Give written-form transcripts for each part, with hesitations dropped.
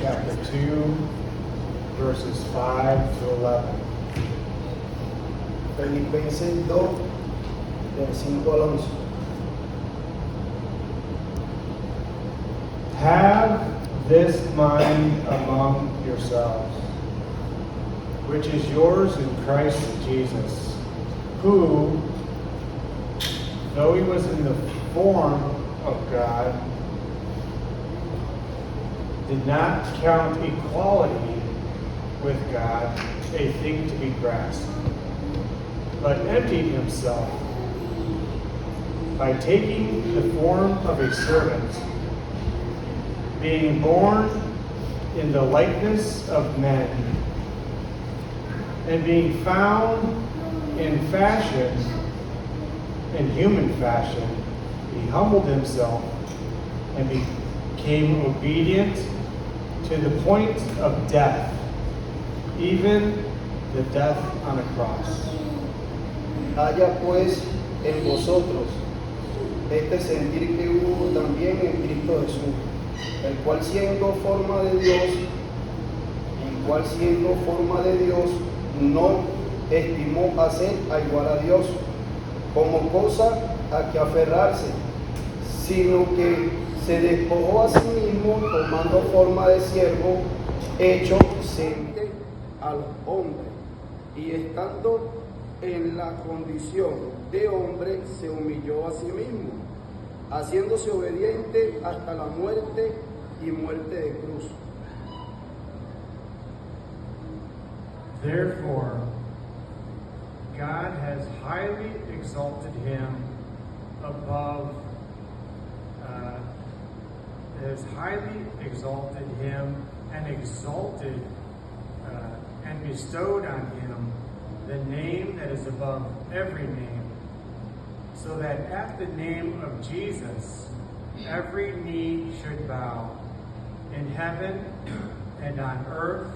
chapter 2, verses 5 to 11. Filipenses 2, del 5 al 11. Have this mind among yourselves, which is yours in Christ Jesus, who, though he was in the form of God, did not count equality with God a thing to be grasped, but emptied himself by taking the form of a servant, being born in the likeness of men, and being found in fashion, in human fashion, he humbled himself and became obedient to the point of death, even the death on a cross. Haya pues en vosotros este sentir que hubo también en Cristo Jesús, el cual siendo forma de Dios, no estimó a ser a igual a Dios como cosa a que aferrarse, sino que se despojó a sí mismo, tomando forma de siervo, hecho semejante a los hombres, y estando en la condición de hombre, se humilló a sí mismo, haciéndose obediente hasta la muerte y muerte de cruz. Therefore, God has highly exalted him and exalted and bestowed on him the name that is above every name, so that at the name of Jesus every knee should bow, in heaven and on earth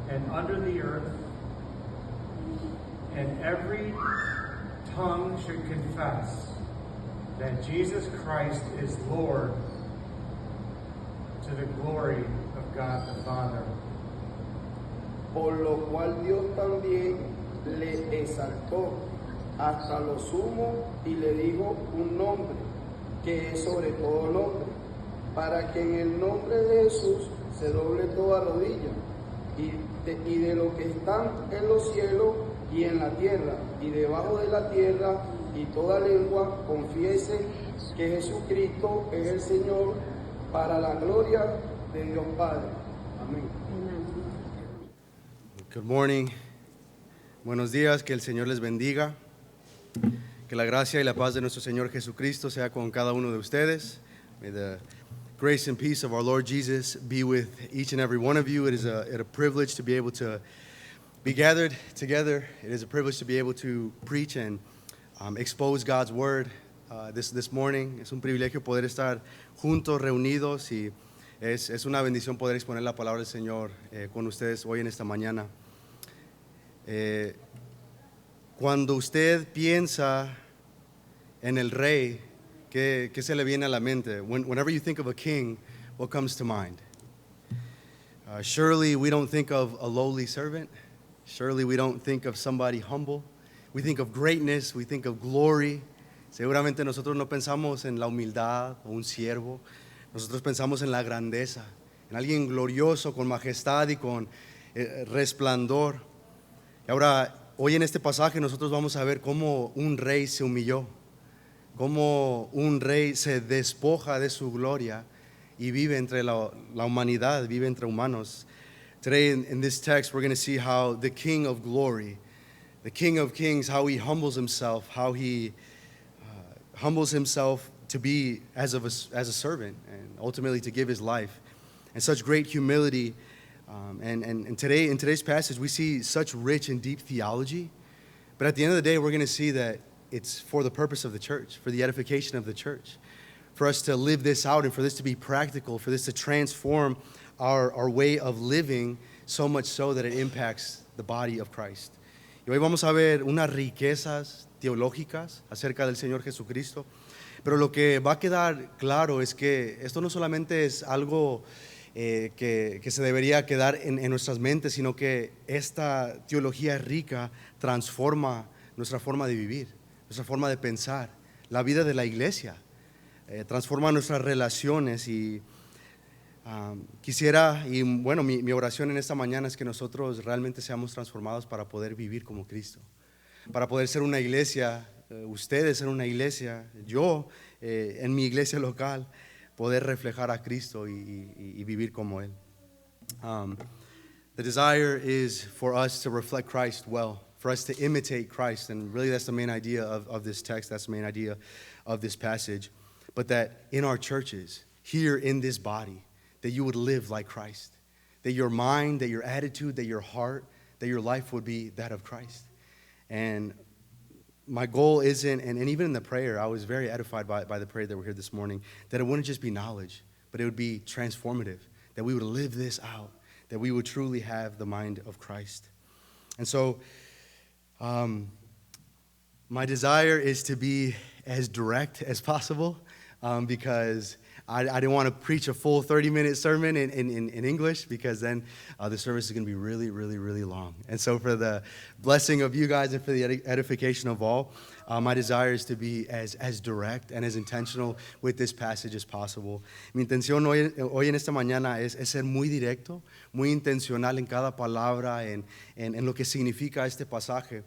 and under the earth, and every tongue should confess that Jesus Christ is Lord, to the glory of God the Father. Por lo cual Dios también le exaltó hasta lo sumo y le dijo un nombre que es sobre todo nombre, para que en el nombre de Jesús se doble toda rodilla, y de lo que están en los cielos y en la tierra y debajo de la tierra, y toda lengua confiese que Jesucristo es el Señor, para la gloria de Dios Padre. Amén. Good morning. Buenos días, que el Señor les bendiga. Que la gracia y la paz de nuestro Señor Jesucristo sea con cada uno de ustedes. May the grace and peace of our Lord Jesus be with each and every one of you. It is a privilege to be able to be gathered together. It is a privilege to be able to preach and expose God's word this morning. Es un privilegio poder estar juntos, reunidos, y es una bendición poder exponer la palabra del Señor con ustedes hoy en esta mañana. Cuando usted piensa en el rey, ¿qué se le viene a la mente? Whenever you think of a king, what comes to mind? Surely we don't think of a lowly servant. Surely we don't think of somebody humble. We think of greatness, we think of glory. Seguramente nosotros no pensamos en la humildad o un siervo. Nosotros pensamos en la grandeza, en alguien glorioso, con majestad y con resplandor. Y ahora, hoy en este pasaje nosotros vamos a ver cómo un rey se humilló, cómo un rey se despoja de su gloria y vive entre la humanidad, vive entre humanos. Today in this text we're going to see how the King of Glory, the King of Kings, how he humbles himself, how he humbles himself to be as a servant and ultimately to give his life, and such great humility. And today, in today's passage, we see such rich and deep theology. But at the end of the day, we're going to see that it's for the purpose of the church, for the edification of the church, for us to live this out and for this to be practical, for this to transform our way of living, so much so that it impacts the body of Christ. Y hoy vamos a ver unas riquezas teológicas acerca del Señor Jesucristo. Pero lo que va a quedar claro es que esto no solamente es algo que se debería quedar en nuestras mentes, sino que esta teología rica transforma nuestra forma de vivir, nuestra forma de pensar, la vida de la iglesia, transforma nuestras relaciones y quisiera, y bueno, mi oración en esta mañana es que nosotros realmente seamos transformados para poder vivir como Cristo, para poder ser una iglesia, ustedes ser una iglesia, yo en mi iglesia local, poder reflejar a Cristo y vivir como Él. The desire is for us to reflect Christ well, for us to imitate Christ, and really that's the main idea of this text, that's the main idea of this passage, but that in our churches, here in this body, that you would live like Christ, that your mind, that your attitude, that your heart, that your life would be that of Christ. And my goal isn't, and even in the prayer, I was very edified by the prayer that we're here this morning, that it wouldn't just be knowledge, but it would be transformative, that we would live this out, that we would truly have the mind of Christ. And so, my desire is to be as direct as possible, because I didn't want to preach a full 30-minute sermon in English, because then the service is going to be really, really, really long. And so for the blessing of you guys and for the edification of all, my desire is to be as direct and as intentional with this passage as possible. Mi intención hoy en esta mañana es ser muy directo, muy intencional en cada palabra, en lo que significa este pasaje.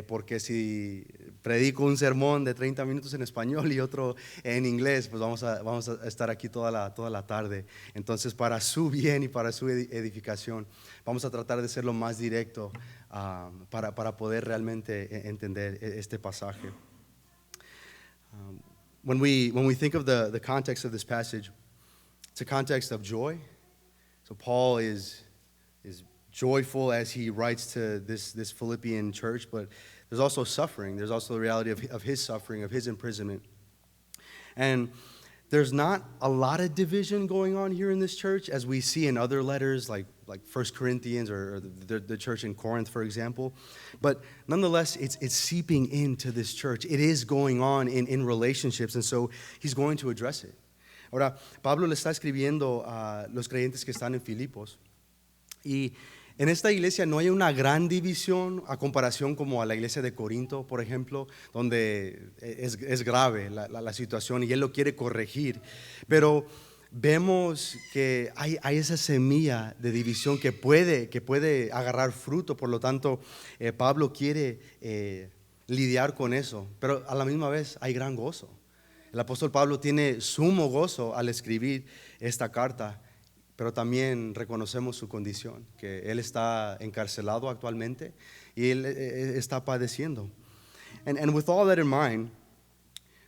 Porque si predico un sermón de 30 minutos en español y otro en inglés, pues vamos a estar aquí toda la tarde. Entonces, para su bien y para su edificación, vamos a tratar de ser lo más directo para poder realmente entender este pasaje. When we think of the context of this passage, it's a context of joy. So Paul is joyful as he writes to this Philippian church, but there's also suffering. There's also the reality of his suffering, of his imprisonment. And there's not a lot of division going on here in this church as we see in other letters like 1 Corinthians or the church in Corinth, for example. But nonetheless, it's seeping into this church. It is going on in relationships, and so he's going to address it. Ahora, Pablo le está escribiendo a los creyentes que están en Filipos. Y en esta iglesia no hay una gran división a comparación como a la iglesia de Corinto, por ejemplo, donde es grave la situación y él lo quiere corregir. Pero vemos que hay esa semilla de división que puede agarrar fruto. Por lo tanto, Pablo quiere lidiar con eso. Pero a la misma vez hay gran gozo. El apóstol Pablo tiene sumo gozo al escribir esta carta. Pero también reconocemos su condición, que él está encarcelado actualmente y él está padeciendo. And with all that in mind,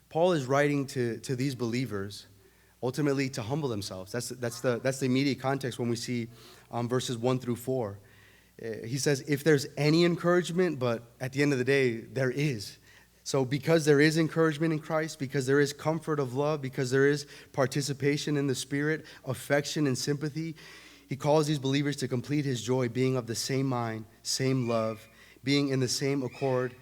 Paul is writing to these believers ultimately to humble themselves. That's the immediate context when we see verses 1 through 4. He says, if there's any encouragement, but at the end of the day, there is. So because there is encouragement in Christ, because there is comfort of love, because there is participation in the Spirit, affection and sympathy, he calls these believers to complete his joy, being of the same mind, same love, being in the same accord,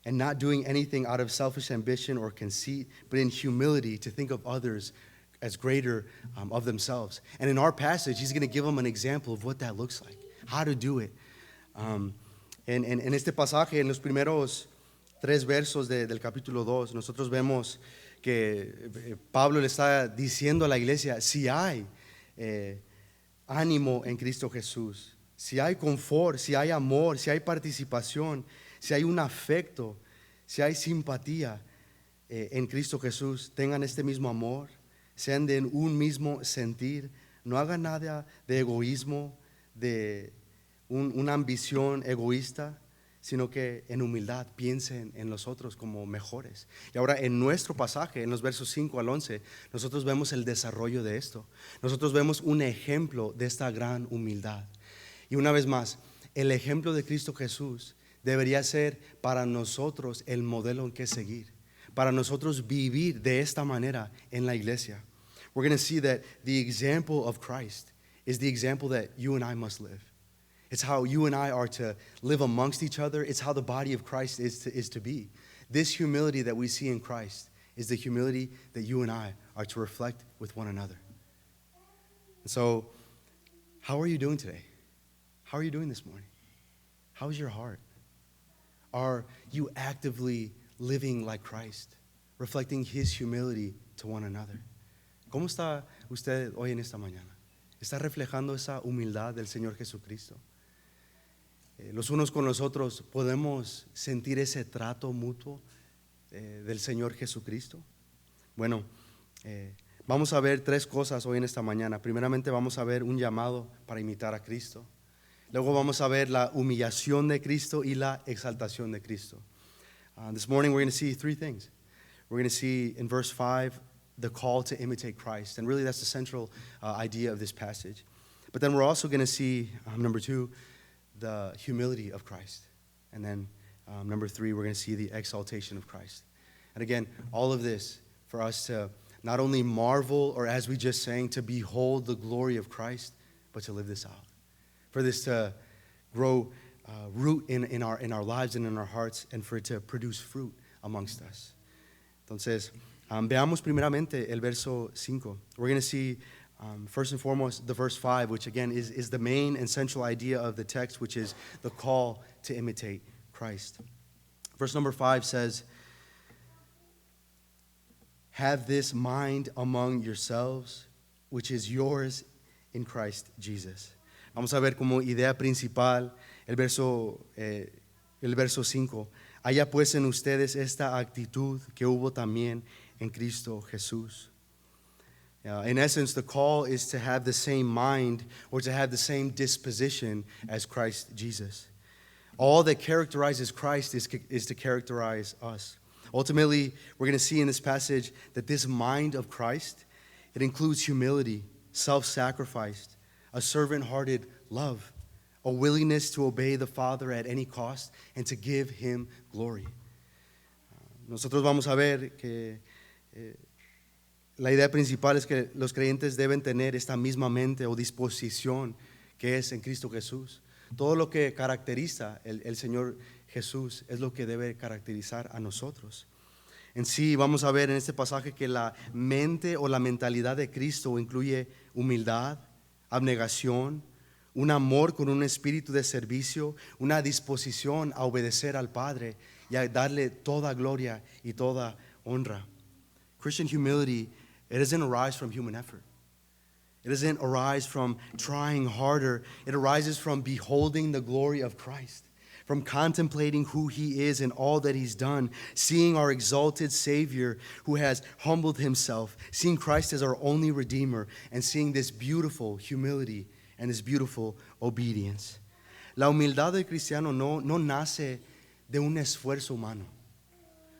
and not doing anything out of selfish ambition or conceit, but in humility to think of others as greater of themselves. And in our passage, he's going to give them an example of what that looks like, how to do it. En este pasaje, en los primeros 3 versos del capítulo 2, nosotros vemos que Pablo le está diciendo a la iglesia, si hay ánimo en Cristo Jesús, si hay confort, si hay amor, si hay participación, si hay un afecto, si hay simpatía en Cristo Jesús, tengan este mismo amor, sean de un mismo sentir, no hagan nada de egoísmo, de una ambición egoísta, sino que en humildad piensen en los otros como mejores. Y ahora en nuestro pasaje, en los versos 5 al 11, nosotros vemos el desarrollo de esto. Nosotros vemos un ejemplo de esta gran humildad. Y una vez más, el ejemplo de Cristo Jesús debería ser para nosotros el modelo en que seguir, para nosotros vivir de esta manera en la iglesia. We're going to see that the example of Christ is the example that you and I must live. It's how you and I are to live amongst each other. It's how the body of Christ is to be. This humility that we see in Christ is the humility that you and I are to reflect with one another. And so How are you doing today? How are you doing this morning? How's your heart? Are you actively living like Christ, reflecting His humility to one another? ¿Cómo está usted hoy en esta mañana? ¿Está reflejando esa humildad del Señor Jesucristo? Los unos con los otros podemos sentir ese trato mutuo del Señor Jesucristo. Bueno, vamos a ver tres cosas hoy en esta mañana. Primeramente vamos a ver un llamado para imitar a Cristo. Luego vamos a ver la humillación de Cristo y la exaltación de Cristo. This morning we're going to see three things. We're going to see in verse 5 the call to imitate Christ. And really that's the central idea of this passage. But then we're also going to see, number 2, the humility of Christ. And then number 3, we're going to see the exaltation of Christ. And again, all of this for us to not only marvel, or as we just sang, to behold the glory of Christ, but to live this out. For this to grow root in our lives and in our hearts, and for it to produce fruit amongst us. Entonces, veamos primeramente el verso 5. We're going to see first and foremost the verse 5, which again is the main and central idea of the text, which is the call to imitate Christ. Verse number 5 says, "Have this mind among yourselves, which is yours in Christ Jesus." Vamos a ver como idea principal el verso 5. Haya pues en ustedes esta actitud que hubo también en Cristo Jesús. In essence, the call is to have the same mind, or to have the same disposition as Christ Jesus. All that characterizes Christ is to characterize us. Ultimately, we're going to see in this passage that this mind of Christ, it includes humility, self-sacrifice, a servant-hearted love, a willingness to obey the Father at any cost, and to give Him glory. Nosotros vamos a ver que la idea principal es que los creyentes deben tener esta misma mente o disposición que es en Cristo Jesús. Todo lo que caracteriza el Señor Jesús es lo que debe caracterizar a nosotros. En sí, vamos a ver en este pasaje que la mente o la mentalidad de Cristo incluye humildad, abnegación, un amor con un espíritu de servicio, una disposición a obedecer al Padre y a darle toda gloria y toda honra. Christian humility, it doesn't arise from human effort. It doesn't arise from trying harder. It arises from beholding the glory of Christ, from contemplating who He is and all that He's done, seeing our exalted Savior who has humbled Himself, seeing Christ as our only Redeemer, and seeing this beautiful humility and this beautiful obedience. La humildad del cristiano no nace de un esfuerzo humano.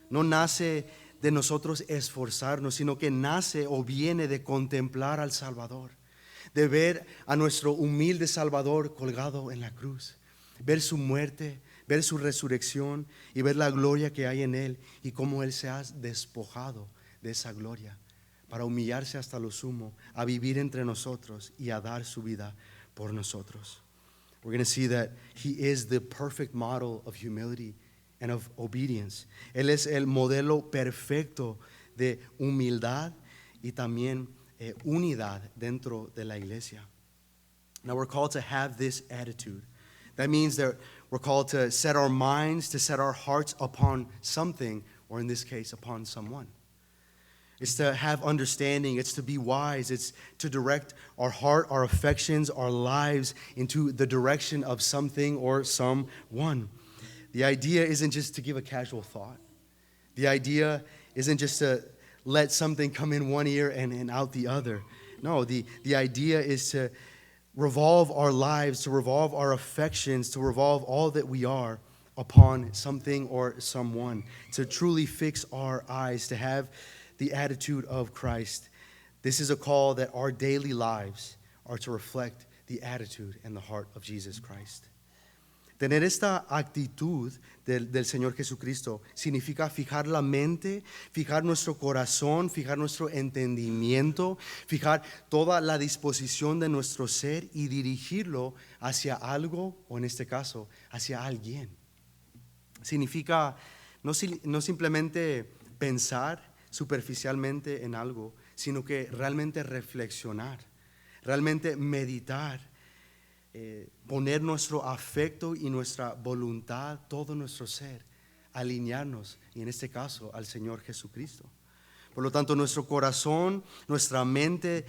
No nace de nosotros esforzarnos, sino que nace o viene de contemplar al Salvador, de ver a nuestro humilde Salvador colgado en la cruz, ver su muerte, ver su resurrección y ver la gloria que hay en Él y cómo Él se ha despojado de esa gloria para humillarse hasta lo sumo, a vivir entre nosotros y a dar su vida por nosotros. We're going to see that He is the perfect model of humility and of obedience. Él es el modelo perfecto de humildad y también unidad dentro de la iglesia. Now we're called to have this attitude. That means that we're called to set our minds, to set our hearts upon something, or in this case, upon someone. It's to have understanding. It's to be wise. It's to direct our heart, our affections, our lives into the direction of something or someone. The idea isn't just to give a casual thought. The idea isn't just to let something come in one ear and out the other. No, the idea is to revolve our lives, to revolve our affections, to revolve all that we are upon something or someone, to truly fix our eyes, to have the attitude of Christ. This is a call that our daily lives are to reflect the attitude and the heart of Jesus Christ. Tener esta actitud del Señor Jesucristo significa fijar la mente, fijar nuestro corazón, fijar nuestro entendimiento, fijar toda la disposición de nuestro ser y dirigirlo hacia algo, o en este caso, hacia alguien. Significa no simplemente pensar superficialmente en algo, sino que realmente reflexionar, realmente meditar poner nuestro afecto y nuestra voluntad, todo nuestro ser, alinearnos, y en este caso al Señor Jesucristo. Por lo tanto, nuestro corazón, nuestra mente,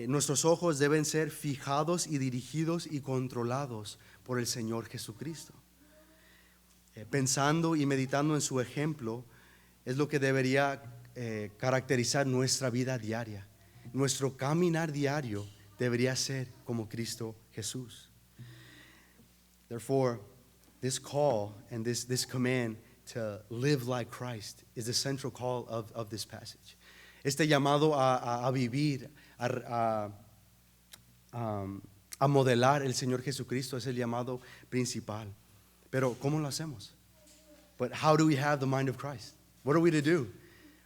nuestros ojos deben ser fijados y dirigidos y controlados por el Señor Jesucristo. Pensando y meditando en su ejemplo es lo que debería caracterizar nuestra vida diaria. Nuestro caminar diario debería ser como Cristo Jesús. Therefore, this call and this command to live like Christ is the central call of this passage. Este llamado a vivir, a modelar el Señor Jesucristo es el llamado principal. Pero ¿cómo lo hacemos? But how do we have the mind of Christ? What are we to do?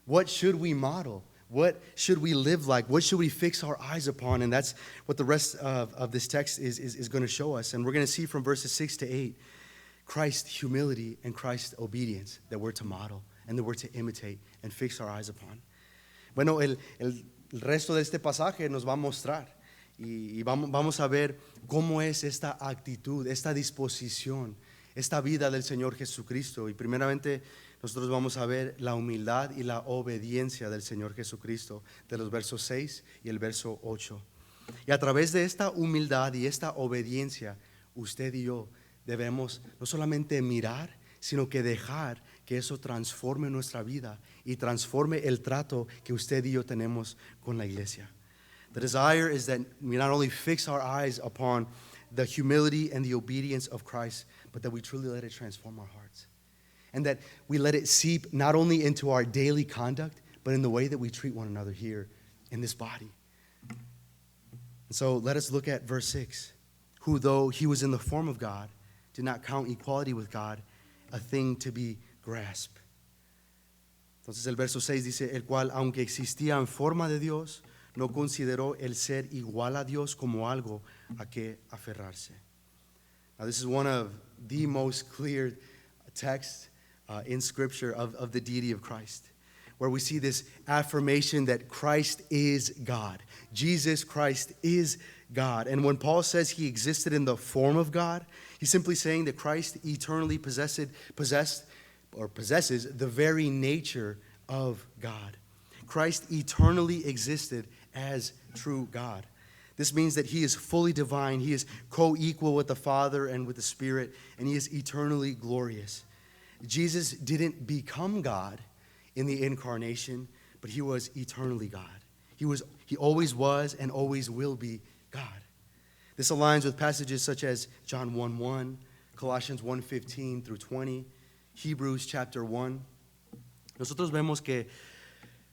What should we model? What should we live like? What should we fix our eyes upon? And that's what the rest of this text is going to show us. And we're going to see from verses 6 to 8, Christ's humility and Christ's obedience that we're to model and that we're to imitate and fix our eyes upon. Bueno, el resto de este pasaje nos va a mostrar y vamos a ver cómo es esta actitud, esta disposición, esta vida del Señor Jesucristo. Y primeramente nosotros vamos a ver la humildad y la obediencia del Señor Jesucristo de los versos 6 y el verso 8. Y a través de esta humildad y esta obediencia, usted y yo debemos no solamente mirar, sino que dejar que eso transforme nuestra vida y transforme el trato que usted y yo tenemos con la iglesia. The desire is that we not only fix our eyes upon the humility and the obedience of Christ, but that we truly let it transform our hearts. And that we let it seep not only into our daily conduct, but in the way that we treat one another here in this body. And so let us look at verse 6. Who, though he was in the form of God, did not count equality with God a thing to be grasped. Entonces el verso 6 dice, el cual, aunque existía en forma de Dios, no consideró el ser igual a Dios como algo a que aferrarse. Now this is one of the most clear texts in Scripture of the deity of Christ, where we see this affirmation that Christ is God. Jesus Christ is God. And when Paul says he existed in the form of God, he's simply saying that Christ eternally possesses the very nature of God. Christ eternally existed as true God. This means that he is fully divine. He is co-equal with the Father and with the Spirit, and he is eternally glorious. Jesus didn't become God in the incarnation, but he was eternally God. He always was and always will be God. This aligns with passages such as John 1:1, Colossians 1:15 through 20, Hebrews chapter 1. Nosotros vemos que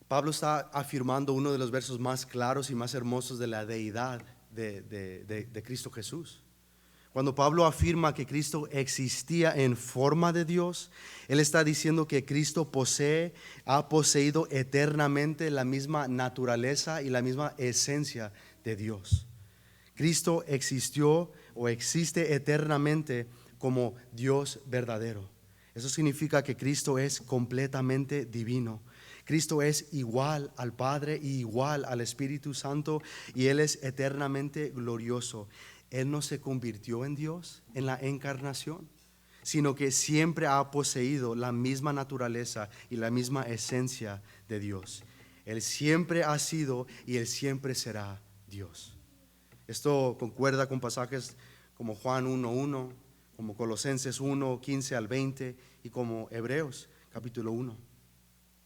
Pablo está afirmando uno de los versos más claros y más hermosos de la deidad de Cristo Jesús. Cuando Pablo afirma que Cristo existía en forma de Dios, él está diciendo que Cristo ha poseído eternamente la misma naturaleza y la misma esencia de Dios. Cristo existió o existe eternamente como Dios verdadero. Eso significa que Cristo es completamente divino. Cristo es igual al Padre y igual al Espíritu Santo, y Él es eternamente glorioso. Él no se convirtió en Dios en la encarnación, sino que siempre ha poseído la misma naturaleza y la misma esencia de Dios. Él siempre ha sido y Él siempre será Dios. Esto concuerda con pasajes como Juan 1:1, como Colosenses 1:15 al 20 y como Hebreos capítulo 1.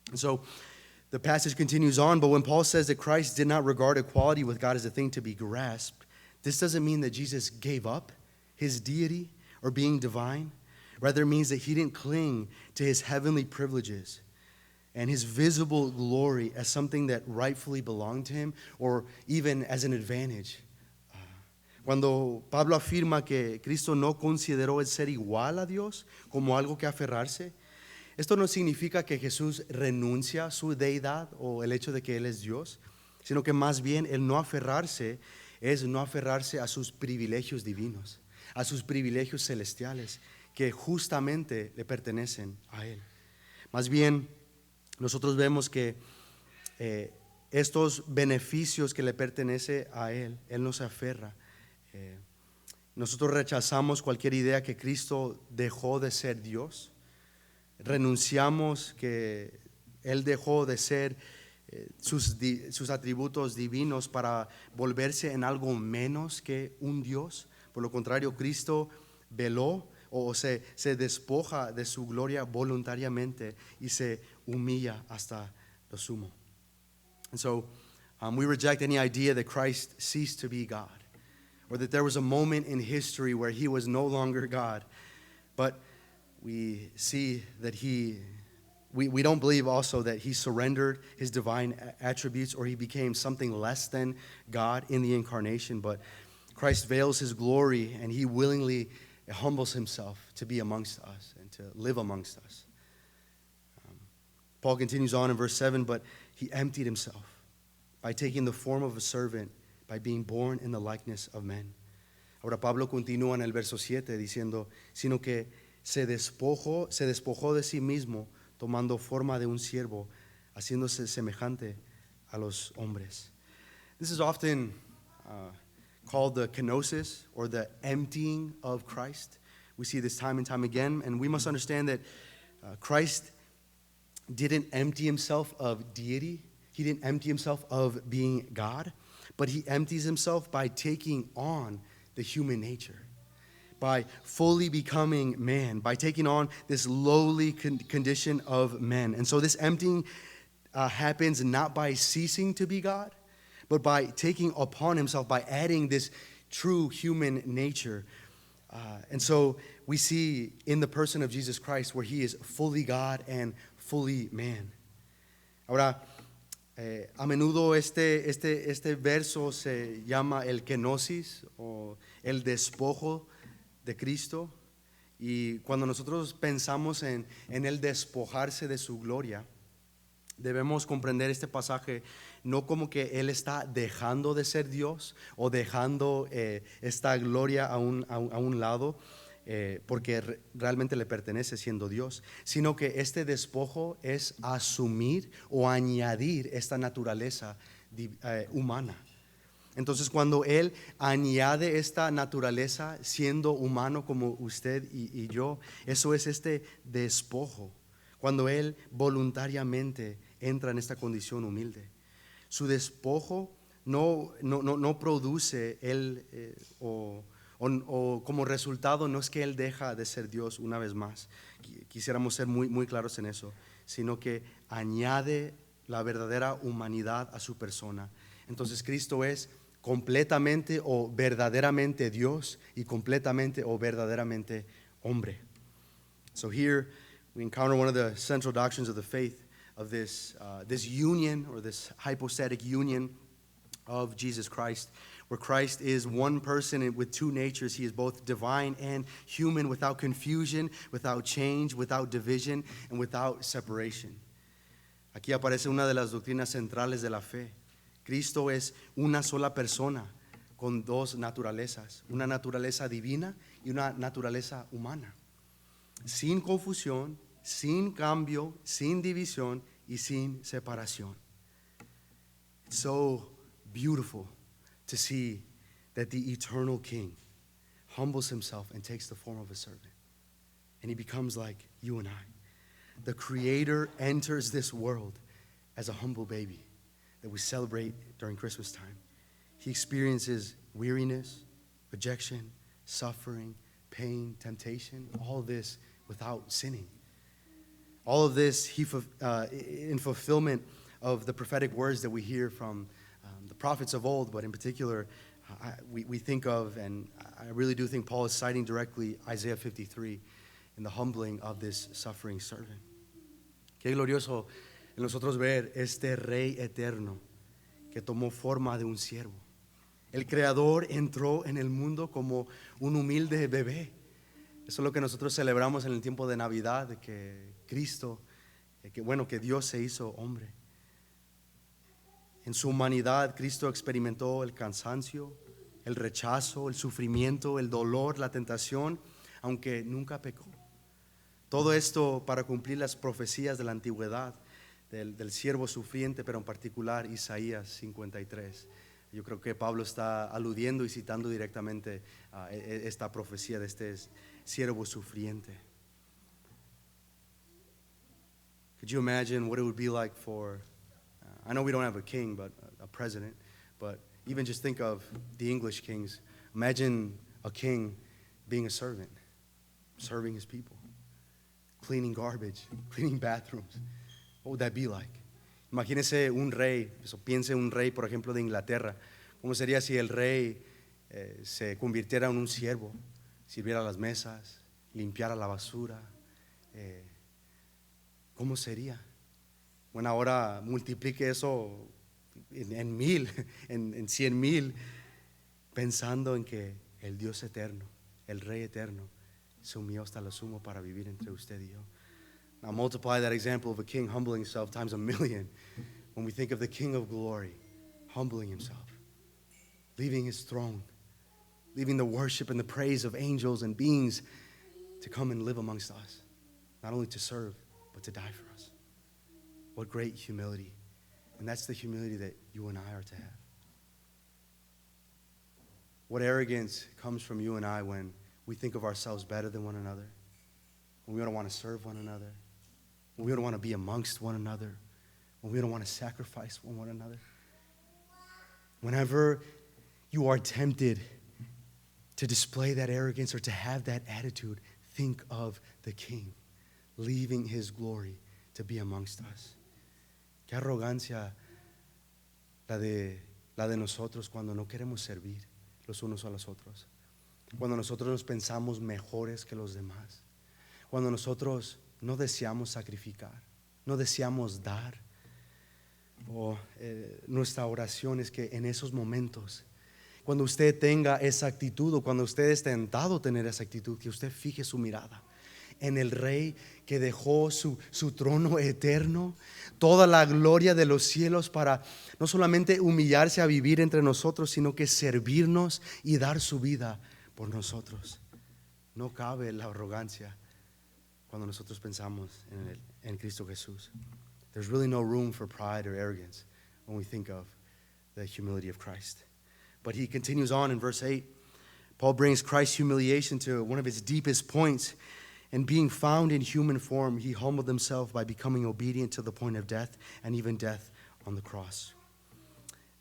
And so the passage continues on, but when Paul says that Christ did not regard equality with God as a thing to be grasped, this doesn't mean that Jesus gave up his deity or being divine. Rather, it means that he didn't cling to his heavenly privileges and his visible glory as something that rightfully belonged to him or even as an advantage. Cuando Pablo afirma que Cristo no consideró el ser igual a Dios como algo que aferrarse, esto no significa que Jesús renuncia a su deidad o el hecho de que Él es Dios, sino que más bien el no aferrarse es no aferrarse a sus privilegios divinos, a sus privilegios celestiales que justamente le pertenecen a Él. Más bien, nosotros vemos que estos beneficios que le pertenecen a Él no se aferra. nosotros rechazamos cualquier idea que Cristo dejó de ser Dios. Renunciamos que Él dejó de ser sus atributos divinos para volverse en algo menos que un Dios. Por lo contrario, Cristo veló o se despoja de su gloria voluntariamente y se humilla hasta lo sumo. And so we reject any idea that Christ ceased to be God, or that there was a moment in history where he was no longer God. But we see that we don't believe also that he surrendered his divine attributes or he became something less than God in the incarnation. But Christ veils his glory and he willingly humbles himself to be amongst us and to live amongst us. Paul continues on in verse 7, but he emptied himself by taking the form of a servant, by being born in the likeness of men. Ahora Pablo continúa en el verso 7 diciendo, sino que se despojó de sí mismo, tomando forma de un siervo, haciéndose semejante a los hombres. This is often called the kenosis, or the emptying of Christ. We see this time and time again, and we must understand that Christ didn't empty himself of deity. He didn't empty himself of being God, but he empties himself by taking on the human nature, by fully becoming man, by taking on this lowly condition of men. And so this emptying happens not by ceasing to be God, but by taking upon himself, by adding this true human nature. And so we see in the person of Jesus Christ where he is fully God and fully man. Ahora, a menudo este verso se llama el kenosis o el despojo de Cristo. Y cuando nosotros pensamos en el despojarse de su gloria, debemos comprender este pasaje no como que Él está dejando de ser Dios o dejando esta gloria a un lado porque realmente le pertenece siendo Dios, sino que este despojo es asumir o añadir esta naturaleza humana. Entonces cuando Él añade esta naturaleza siendo humano como usted y yo, eso es este despojo. Cuando Él voluntariamente entra en esta condición humilde, su despojo no produce Él o como resultado no es que Él deja de ser Dios una vez más. Quisiéramos ser muy claros en eso, sino que añade la verdadera humanidad a su persona. Entonces Cristo es completamente o verdaderamente Dios y completamente o verdaderamente hombre. So here we encounter one of the central doctrines of the faith of this union, or this hypostatic union of Jesus Christ, where Christ is one person with two natures. He is both divine and human, without confusion, without change, without division, and without separation. Aquí aparece una de las doctrinas centrales de la fe. Cristo es una sola persona con dos naturalezas, una naturaleza divina y una naturaleza humana, sin confusión, sin cambio, sin división y sin separación. It's so beautiful to see that the eternal King humbles himself and takes the form of a servant, and he becomes like you and I. The Creator enters this world as a humble baby that we celebrate during Christmas time. He experiences weariness, rejection, suffering, pain, temptation, all this without sinning. All of this in fulfillment of the prophetic words that we hear from the prophets of old, but in particular, we think of, and I really do think Paul is citing directly Isaiah 53 in the humbling of this suffering servant. Qué glorioso en nosotros ver este Rey eterno que tomó forma de un siervo. El Creador entró en el mundo como un humilde bebé. Eso es lo que nosotros celebramos en el tiempo de Navidad, de que Cristo, que Dios se hizo hombre. En su humanidad, Cristo experimentó el cansancio, el rechazo, el sufrimiento, el dolor, la tentación, aunque nunca pecó. Todo esto para cumplir las profecías de la antigüedad del siervo sufriente, pero en particular Isaías 53. Yo creo que Pablo está aludiendo y citando directamente esta profecía de este siervo sufriente. Could you imagine what it would be like for, I know we don't have a king, but a president, but even just think of the English kings. Imagine a king being a servant, serving his people, cleaning garbage, cleaning bathrooms. What would that be like? Imagínese un rey, piense un rey, por ejemplo, de Inglaterra. ¿Cómo sería si el rey se convirtiera en un siervo, sirviera las mesas, limpiara la basura? ¿Cómo sería? Bueno, ahora multiplique eso en 1,000, en 100,000, pensando en que el Dios eterno, el Rey eterno, se humilló hasta lo sumo para vivir entre usted y yo. Now multiply that example of a king humbling himself times 1,000,000 when we think of the King of glory humbling himself, leaving his throne, leaving the worship and the praise of angels and beings to come and live amongst us, not only to serve, but to die for us. What great humility. And that's the humility that you and I are to have. What arrogance comes from you and I when we think of ourselves better than one another, when we don't want to serve one another, when we don't want to be amongst one another, when we don't want to sacrifice one another. Whenever you are tempted to display that arrogance or to have that attitude, think of the King leaving his glory to be amongst us. Qué arrogancia la de nosotros cuando no queremos servir los unos a los otros, cuando nosotros nos pensamos mejores que los demás, cuando nosotros no deseamos sacrificar, no deseamos dar. Nuestra oración es que en esos momentos, cuando usted tenga esa actitud o cuando usted esté tentado a tener esa actitud, que usted fije su mirada en el Rey que dejó su trono eterno, toda la gloria de los cielos para no solamente humillarse a vivir entre nosotros, sino que servirnos y dar su vida por nosotros. No cabe la arrogancia cuando nosotros pensamos en Cristo Jesús. There's really no room for pride or arrogance when we think of the humility of Christ. But he continues on in verse 8. Paul brings Christ's humiliation to one of its deepest points. And being found in human form, he humbled himself by becoming obedient to the point of death, and even death on the cross.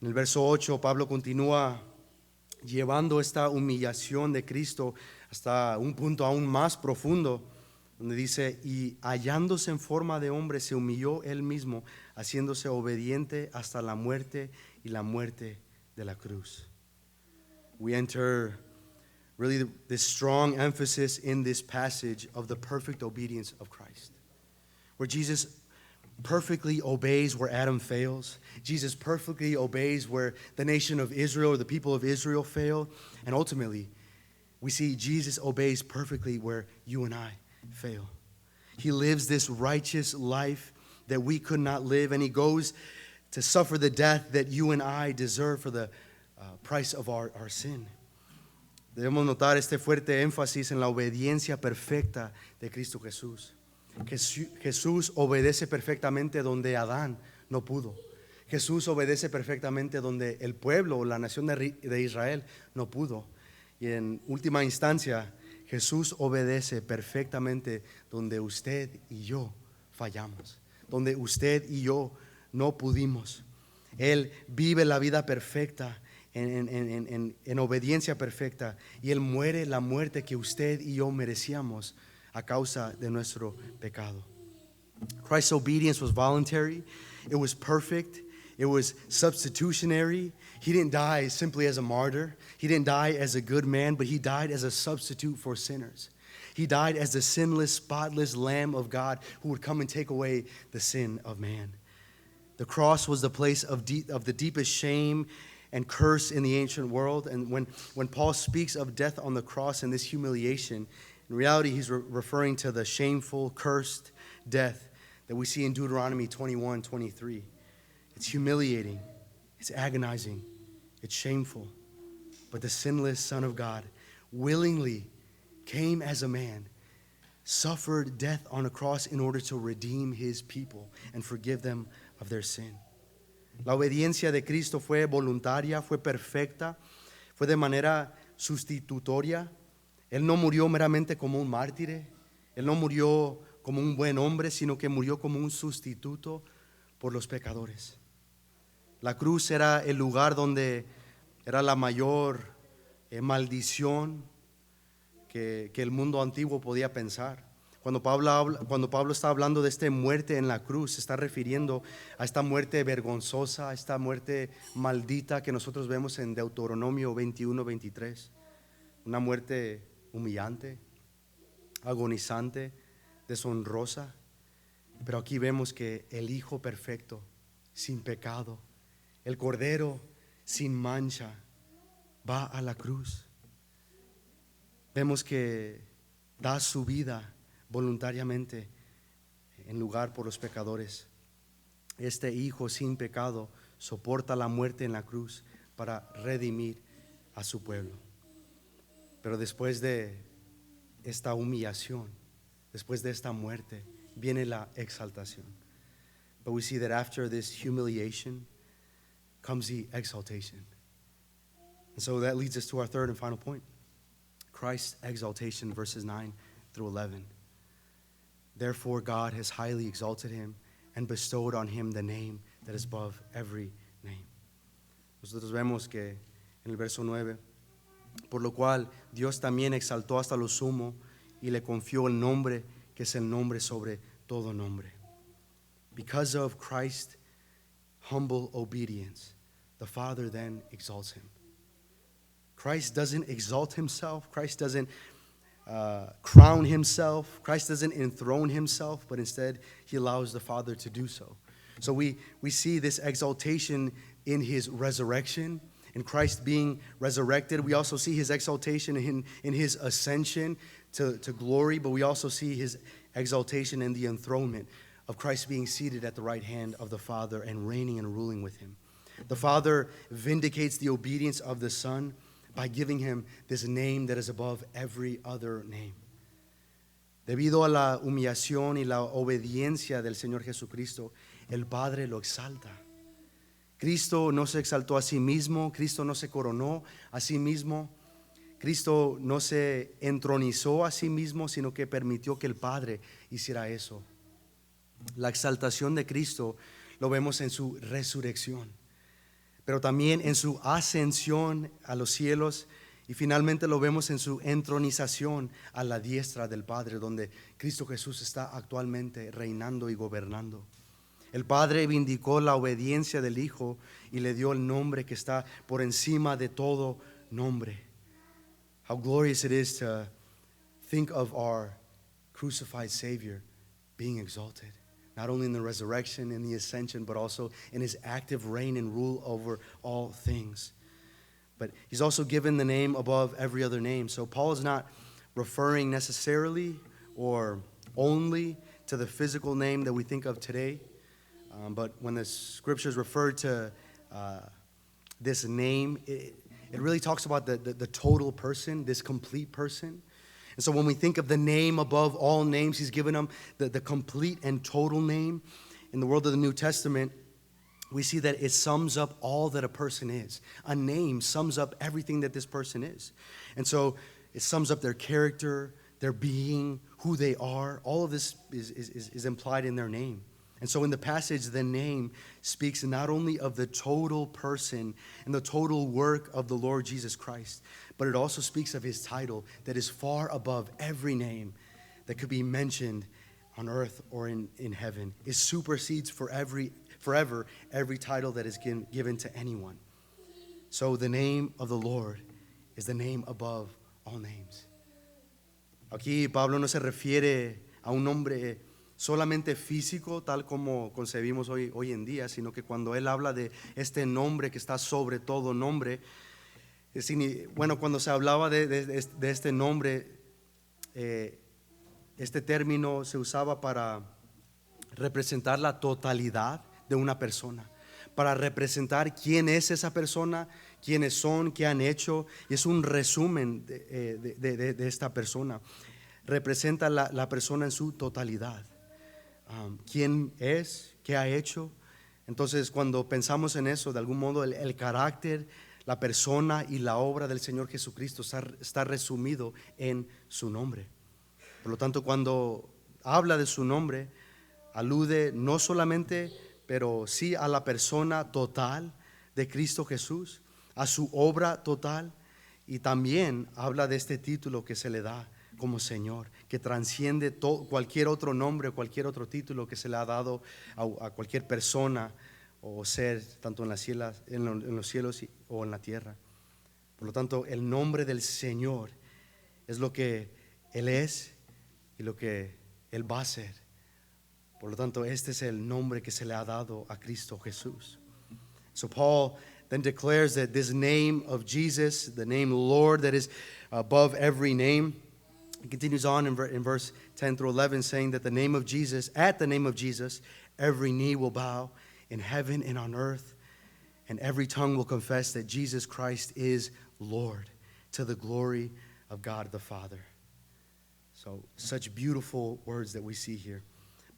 En el verso 8, Pablo continúa llevando esta humillación de Cristo hasta un punto aún más profundo, donde dice, y hallándose en forma de hombre, se humilló él mismo, haciéndose obediente hasta la muerte y la muerte de la cruz. We enter really this strong emphasis in this passage of the perfect obedience of Christ, where Jesus perfectly obeys where Adam fails. Jesus perfectly obeys where the nation of Israel or the people of Israel fail. And ultimately, we see Jesus obeys perfectly where you and I fail. He lives this righteous life that we could not live, and he goes to suffer the death that you and I deserve for the price of our sin. Debemos notar este fuerte énfasis en la obediencia perfecta de Cristo Jesús. Jesús obedece perfectamente donde Adán no pudo. Jesús obedece perfectamente donde el pueblo o la nación de Israel no pudo. Y en última instancia, Jesús obedece perfectamente donde usted y yo fallamos, donde usted y yo no pudimos. Él vive la vida perfecta en obediencia perfecta, y él muere la muerte que usted y yo merecíamos a causa de nuestro pecado. Christ's obedience was voluntary, it was perfect, it was substitutionary. He didn't die simply as a martyr, he didn't die as a good man, but he died as a substitute for sinners. He died as the sinless, spotless Lamb of God who would come and take away the sin of man. The cross was the place of the deepest shame and curse in the ancient world. And when Paul speaks of death on the cross and this humiliation, in reality he's referring to the shameful, cursed death that we see in Deuteronomy 21:23. It's humiliating, it's agonizing, it's shameful. But the sinless Son of God willingly came as a man, suffered death on a cross in order to redeem his people and forgive them of their sin. La obediencia de Cristo fue voluntaria, fue perfecta, fue de manera sustitutoria. Él no murió meramente como un mártir, Él no murió como un buen hombre, sino que murió como un sustituto por los pecadores. La cruz era el lugar donde era la mayor maldición que el mundo antiguo podía pensar. Cuando Pablo está hablando de esta muerte en la cruz, se está refiriendo a esta muerte vergonzosa, a esta muerte maldita que nosotros vemos en Deuteronomio 21-23. Una muerte humillante, agonizante, deshonrosa. Pero aquí vemos que el Hijo perfecto, sin pecado, el Cordero sin mancha, va a la cruz. Vemos que da su vida voluntariamente en lugar por los pecadores. Este Hijo sin pecado soporta la muerte en la cruz para redimir a su pueblo. Pero después de esta humillación, después de esta muerte, viene la exaltación. But we see that after this humiliation comes the exaltation. And so that leads us to our third and final point. Christ's exaltation, verses 9 through 11. Therefore God has highly exalted him and bestowed on him the name that is above every name. Nosotros vemos que en el verso 9, por lo cual Dios también exaltó hasta lo sumo y le confió el nombre que es el nombre sobre todo nombre. Because of Christ's humble obedience, the Father then exalts him. Christ doesn't exalt himself. Christ doesn't crown himself. Christ doesn't enthrone himself, but instead he allows the Father to do so. So we see this exaltation in his resurrection, in Christ being resurrected. We also see his exaltation in his ascension to glory, but we also see his exaltation in the enthronement of Christ being seated at the right hand of the Father and reigning and ruling with him. The Father vindicates the obedience of the Son by giving him this name that is above every other name. Debido a la humillación y la obediencia del Señor Jesucristo, el Padre lo exalta. Cristo no se exaltó a sí mismo, Cristo no se coronó a sí mismo, Cristo no se entronizó a sí mismo, sino que permitió que el Padre hiciera eso. La exaltación de Cristo lo vemos en su resurrección, pero también en su ascensión a los cielos, y finalmente lo vemos en su entronización a la diestra del Padre, donde Cristo Jesús está actualmente reinando y gobernando. El Padre vindicó la obediencia del Hijo y le dio el nombre que está por encima de todo nombre. How glorious it is to think of our crucified Savior being exalted, not only in the resurrection and the ascension, but also in his active reign and rule over all things. But he's also given the name above every other name. So Paul is not referring necessarily or only to the physical name that we think of today. But when the scriptures refer to this name, it really talks about the total person, this complete person. And so when we think of the name above all names, he's given them the complete and total name. In the world of the New Testament, we see that it sums up all that a person is. A name sums up everything that this person is. And so it sums up their character, their being, who they are. All of this is implied in their name. And so in the passage, the name speaks not only of the total person and the total work of the Lord Jesus Christ, but it also speaks of his title that is far above every name that could be mentioned on earth or in heaven. It supersedes forever every title that is given to anyone. So the name of the Lord is the name above all names. Aquí Pablo no se refiere a un nombre solamente físico, tal como concebimos hoy en día, sino que cuando él habla de este nombre que está sobre todo nombre, bueno, cuando se hablaba de este nombre, este término se usaba para representar la totalidad de una persona, para representar quién es esa persona, quiénes son, qué han hecho, y es un resumen de esta persona. Representa la persona en su totalidad. Quién es, qué ha hecho, Entonces, cuando pensamos en eso, de algún modo, el carácter, la persona y la obra del Señor Jesucristo está resumido en su nombre. Por lo tanto, cuando habla de su nombre, alude no solamente, pero sí a la persona total de Cristo Jesús, a su obra total, y también habla de este título que se le da como Señor, que transciende cualquier otro nombre, cualquier otro título que se le ha dado a cualquier persona o ser, tanto en los cielos o en la tierra. Por lo tanto, el nombre del Señor es lo que Él es y lo que Él va a ser. Por lo tanto, este es el nombre que se le ha dado a Cristo Jesús. So Paul then declares that this name of Jesus, the name Lord that is above every name, he continues on in verse 10 through 11 saying that the name of Jesus, at the name of Jesus, every knee will bow in heaven and on earth, and every tongue will confess that Jesus Christ is Lord, to the glory of God the Father. So, such beautiful words that we see here.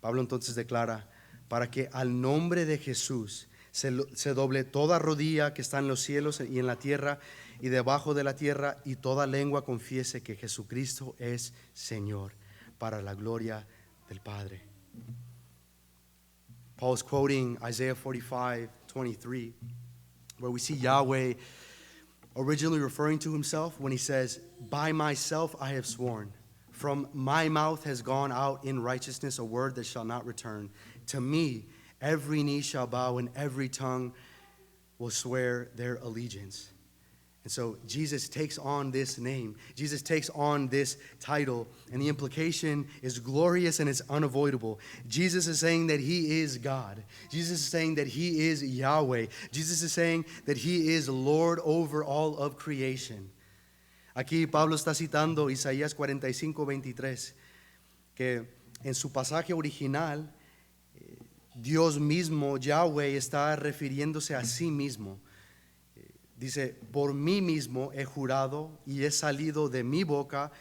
Pablo entonces declara, para que al nombre de Jesús se doble toda rodilla que está en los cielos y en la tierra y debajo de la tierra, y toda lengua confiese que Jesucristo es Señor, para la gloria del Padre. Paul is quoting Isaiah 45:23, where we see Yahweh originally referring to himself when he says, by myself I have sworn, from my mouth has gone out in righteousness a word that shall not return. To me every knee shall bow and every tongue will swear their allegiance. And so Jesus takes on this name. Jesus takes on this title, and the implication is glorious and it's unavoidable. Jesus is saying that he is God. Jesus is saying that he is Yahweh. Jesus is saying that he is Lord over all of creation. Aquí Pablo está citando Isaías 45:23, que en su pasaje original Dios mismo, Yahweh, está refiriéndose a sí mismo. Dice, por mí mismo he jurado y he salido de mi boca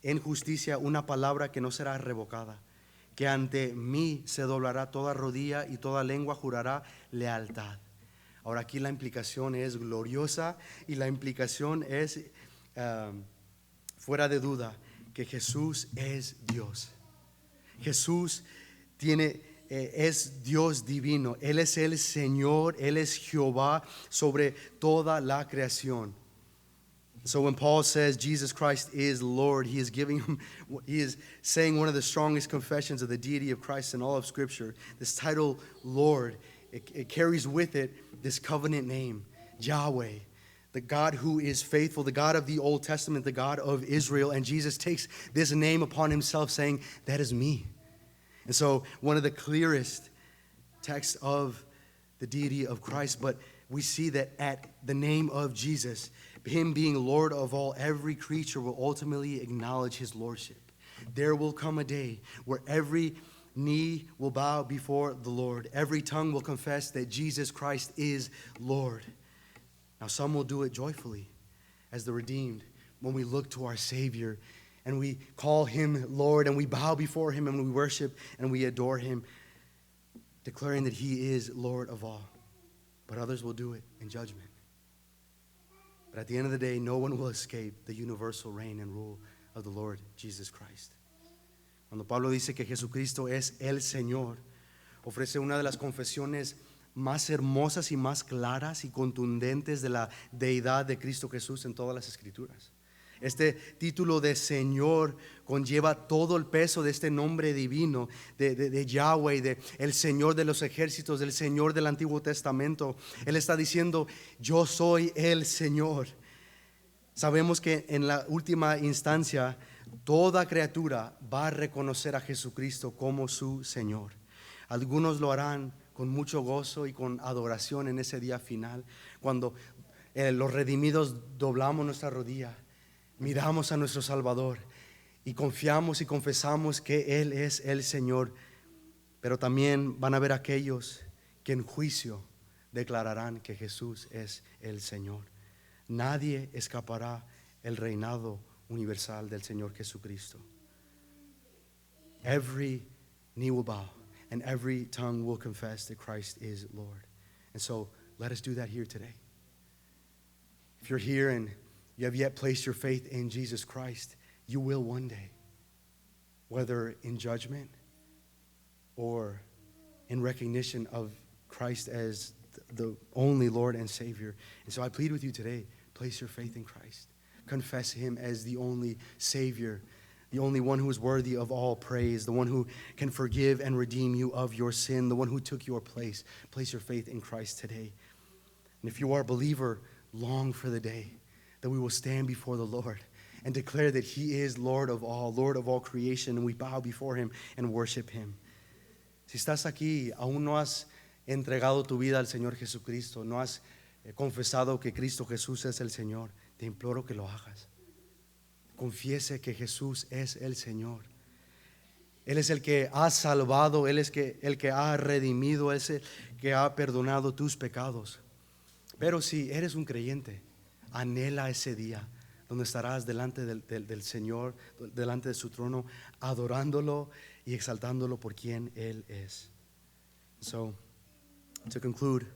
en justicia una palabra que no será revocada, que ante mí se doblará toda rodilla y toda lengua jurará lealtad. Ahora aquí la implicación es gloriosa y la implicación es fuera de duda que Jesús es Dios. Jesús es Dios divino. Él es el Señor, Él es Jehová sobre toda la creación. So when Paul says Jesus Christ is Lord, he is saying one of the strongest confessions of the deity of Christ in all of Scripture. This title, Lord, it carries with it this covenant name, Yahweh, the God who is faithful, the God of the Old Testament, the God of Israel. And Jesus takes this name upon himself, saying, that is me. And so one of the clearest texts of the deity of Christ, but we see that at the name of Jesus, him being Lord of all, every creature will ultimately acknowledge his lordship. There will come a day where every knee will bow before the Lord. Every tongue will confess that Jesus Christ is Lord. Now some will do it joyfully as the redeemed when we look to our Savior and we call him Lord, and we bow before him, and we worship, and we adore him, declaring that he is Lord of all. But others will do it in judgment. But at the end of the day, no one will escape the universal reign and rule of the Lord Jesus Christ. Cuando Pablo dice que Jesucristo es el Señor, ofrece una de las confesiones más hermosas y más claras y contundentes de la deidad de Cristo Jesús en todas las Escrituras. Este título de Señor conlleva todo el peso de este nombre divino de Yahweh, de el Señor de los ejércitos, del Señor del Antiguo Testamento. Él está diciendo, yo soy el Señor. Sabemos que en la última instancia toda criatura va a reconocer a Jesucristo como su Señor. Algunos lo harán con mucho gozo y con adoración en ese día final, cuando los redimidos doblamos nuestra rodilla, miramos a nuestro Salvador y confiamos y confesamos que Él es el Señor. Pero también van a haber aquellos que en juicio declararán que Jesús es el Señor. Nadie escapará el reinado universal del Señor Jesucristo. Every knee will bow and every tongue will confess that Christ is Lord. And so let us do that here today. If you're here and you have yet placed your faith in Jesus Christ, you will one day, whether in judgment or in recognition of Christ as the only Lord and Savior. And so I plead with you today, place your faith in Christ. Confess him as the only Savior, the only one who is worthy of all praise, the one who can forgive and redeem you of your sin, the one who took your place. Place your faith in Christ today. And if you are a believer, long for the day that we will stand before the Lord and declare that he is Lord of all creation, and we bow before him and worship him. Si estás aquí, aún no has entregado tu vida al Señor Jesucristo, no has confesado que Cristo Jesús es el Señor, te imploro que lo hagas. Confiese que Jesús es el Señor. Él es el que ha salvado, Él es el que ha redimido, es el que ha perdonado tus pecados. Pero si eres un creyente, anhela ese día donde estarás delante del Señor, delante de su trono, adorándolo y exaltándolo por quien Él es. So, to conclude,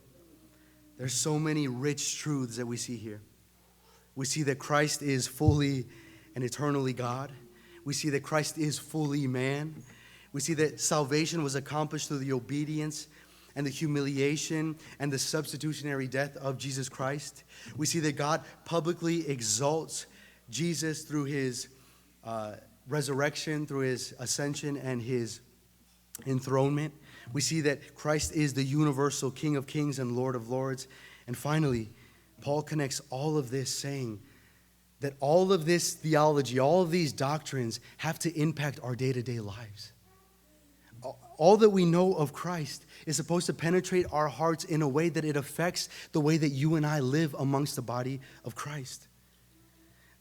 there's so many rich truths that we see here. We see that Christ is fully and eternally God. We see that Christ is fully man. We see that salvation was accomplished through the obedience and the humiliation and the substitutionary death of Jesus Christ. We see that God publicly exalts Jesus through his resurrection, through his ascension and his enthronement. We see that Christ is the universal King of kings and Lord of lords. And finally, Paul connects all of this saying that all of this theology, all of these doctrines have to impact our day-to-day lives. All that we know of Christ is supposed to penetrate our hearts in a way that it affects the way that you and I live amongst the body of Christ.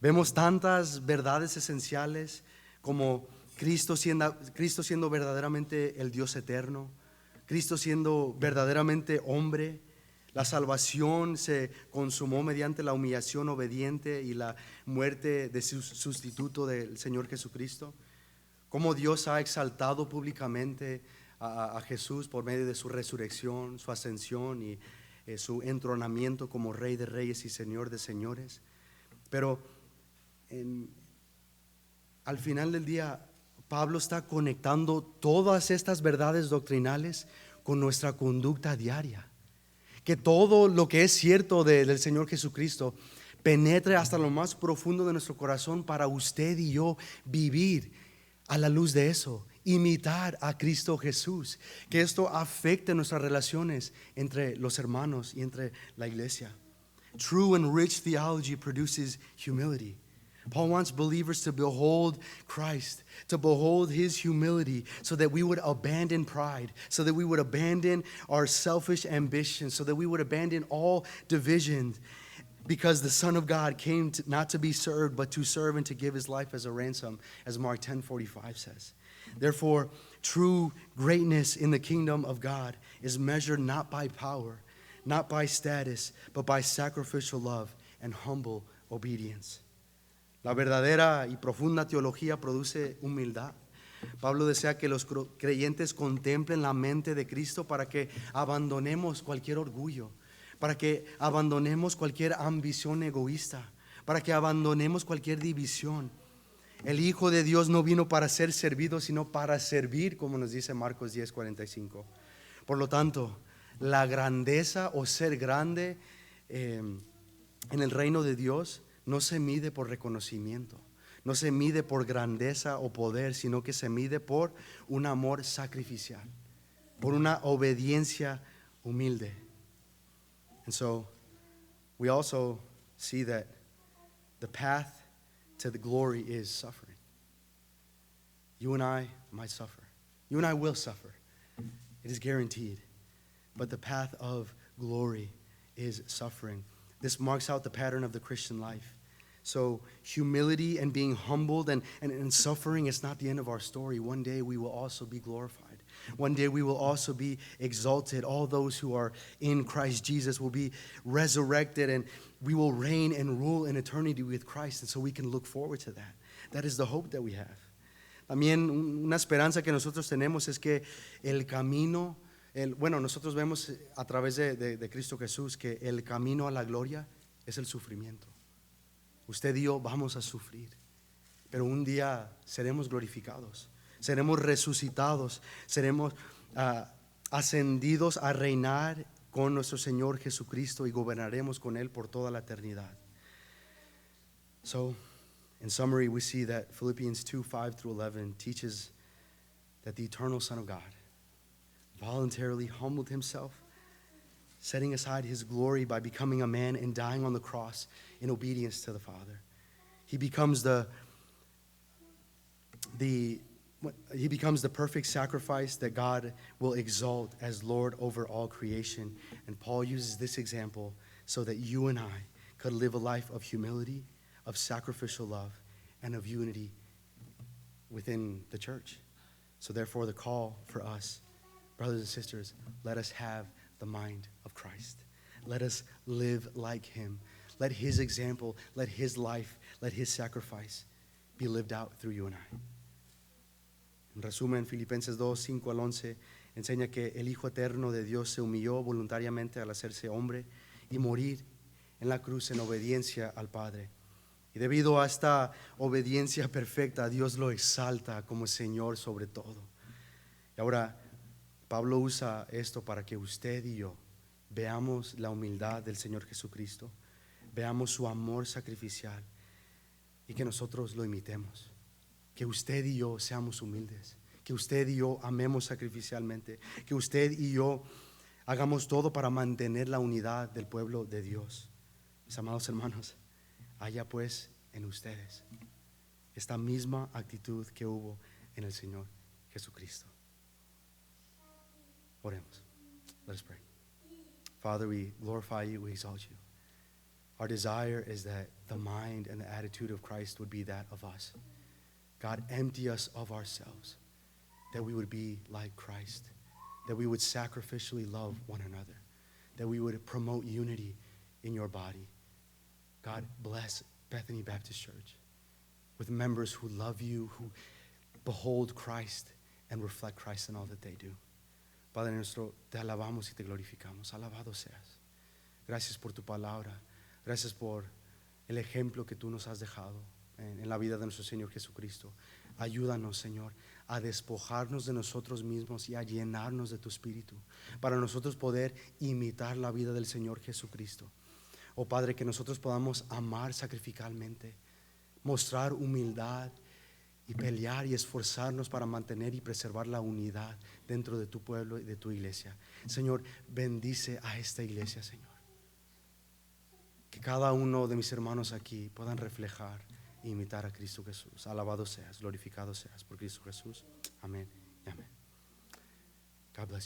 Vemos tantas verdades esenciales como Cristo siendo verdaderamente el Dios eterno, Cristo siendo verdaderamente hombre. La salvación se consumó mediante la humillación obediente y la muerte de su sustituto del Señor Jesucristo. Cómo Dios ha exaltado públicamente a Jesús por medio de su resurrección, su ascensión y su entronamiento como Rey de Reyes y Señor de Señores. Pero al final del día, Pablo está conectando todas estas verdades doctrinales con nuestra conducta diaria. Que todo lo que es cierto del Señor Jesucristo penetre hasta lo más profundo de nuestro corazón para usted y yo vivir a la luz de eso, imitar a Cristo Jesús. Que esto afecte nuestras relaciones entre los hermanos y entre la iglesia. True and rich theology produces humility. Paul wants believers to behold Christ, to behold his humility, so that we would abandon pride, so that we would abandon our selfish ambitions, so that we would abandon all division, because the Son of God came not to be served, but to serve and to give his life as a ransom, as Mark 10:45 says. Therefore, true greatness in the kingdom of God is measured not by power, not by status, but by sacrificial love and humble obedience. La verdadera y profunda teología produce humildad. Pablo desea que los creyentes contemplen la mente de Cristo para que abandonemos cualquier orgullo, para que abandonemos cualquier ambición egoísta, para que abandonemos cualquier división. El Hijo de Dios no vino para ser servido, sino para servir, como nos dice Marcos 10:45. Por lo tanto, la grandeza o ser grande en el reino de Dios no se mide por reconocimiento, no se mide por grandeza o poder, sino que se mide por un amor sacrificial, por una obediencia humilde. And so we also see that the path to the glory is suffering. You and I might suffer. You and I will suffer. It is guaranteed. But the path of glory is suffering. This marks out the pattern of the Christian life. So humility and being humbled and suffering is not the end of our story. One day we will also be glorified. One day we will also be exalted. All those who are in Christ Jesus will be resurrected, and we will reign and rule in eternity with Christ. And so we can look forward to that. That is the hope that we have. también una esperanza que nosotros tenemos es que el camino, bueno, nosotros vemos a través de Cristo Jesús que el camino a la gloria es el sufrimiento. Usted y yo vamos a sufrir, pero un día seremos glorificados, seremos resucitados, seremos ascendidos a reinar con nuestro Señor Jesucristo y gobernaremos con Él por toda la eternidad. So, in summary, we see that Philippians 2:5-11 teaches that the eternal Son of God voluntarily humbled himself, setting aside his glory by becoming a man and dying on the cross in obedience to the Father. He becomes the perfect sacrifice that God will exalt as Lord over all creation. And Paul uses this example so that you and I could live a life of humility, of sacrificial love, and of unity within the church. So therefore the call for us, brothers and sisters, let us have the mind of Christ. Let us live like him. Let his example, let his life, let his sacrifice be lived out through you and I. En resumen, Filipenses 2:5-11 enseña que el Hijo Eterno de Dios se humilló voluntariamente al hacerse hombre y morir en la cruz en obediencia al Padre. Y debido a esta obediencia perfecta, Dios lo exalta como Señor sobre todo. Y ahora, Pablo usa esto para que usted y yo veamos la humildad del Señor Jesucristo, veamos su amor sacrificial y que nosotros lo imitemos. Que usted y yo seamos humildes, que usted y yo amemos sacrificialmente, que usted y yo hagamos todo para mantener la unidad del pueblo de Dios. Mis amados hermanos, haya pues en ustedes esta misma actitud que hubo en el Señor Jesucristo. Oremos. Let us pray. Father, we glorify you, we exalt you. Our desire is that the mind and the attitude of Christ would be that of us. God, empty us of ourselves, that we would be like Christ, that we would sacrificially love one another, that we would promote unity in your body. God, bless Bethany Baptist Church with members who love you, who behold Christ and reflect Christ in all that they do. Padre nuestro, te alabamos y te glorificamos. Alabado seas. Gracias por tu palabra. Gracias por el ejemplo que tú nos has dejado en la vida de nuestro Señor Jesucristo. Ayúdanos, Señor, a despojarnos de nosotros mismos y a llenarnos de tu Espíritu para nosotros poder imitar la vida del Señor Jesucristo. Oh Padre, que nosotros podamos amar sacrificalmente, mostrar humildad y pelear y esforzarnos para mantener y preservar la unidad dentro de tu pueblo y de tu iglesia. Señor, bendice a esta iglesia, Señor. Que cada uno de mis hermanos aquí puedan reflejar e imitar a Cristo Jesús. Alabado seas, glorificado seas por Cristo Jesús. Amén y amén. God bless you.